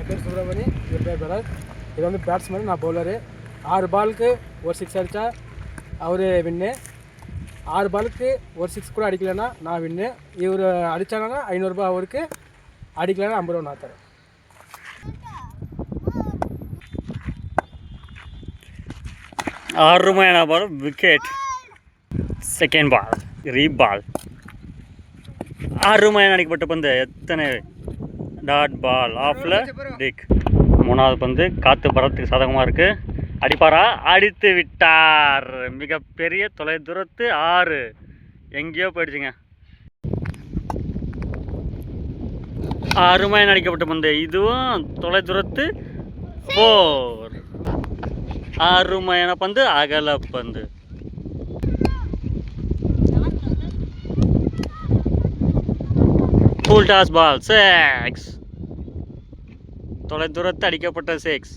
என் பேர் சுப்ரமணி, இவர் பேர் பரத். இது வந்து பேட்ஸ்மேன், நான் பவுலரு. 6 பாலுக்கு ஒரு 6 அடித்தா அவர் வின்னு. 6 பாலுக்கு ஒரு 6 கூட அடிக்கலைன்னா நான் வின்னு. இவர் அடித்தாங்கன்னா 500 ரூபாய் அவருக்கு, அடிக்கலைன்னா 50 ரூபா நான் தரேன். ஆறுமையான பால் விக்கெட். Second ball ரீபால். அருமையான அடிக்கப்பட்ட பந்து. எத்தனை டாட் பால் ஆஃப்ல டிக். மூணாவது பந்து காற்று பரத்துக்கு சாதகமாக இருக்குது. அடிப்பாரா? அடித்து விட்டார். மிகப்பெரிய தொலை தூரத்து 6 எங்கேயோ போயிடுச்சுங்க. அருமையான அடிக்கப்பட்ட பந்து. இதுவும் தொலை தூரத்து 4. அருமையான பந்து, அகல பந்து. Full toss ball 6. தொலை தூரத்து அடிக்கப்பட்ட 6.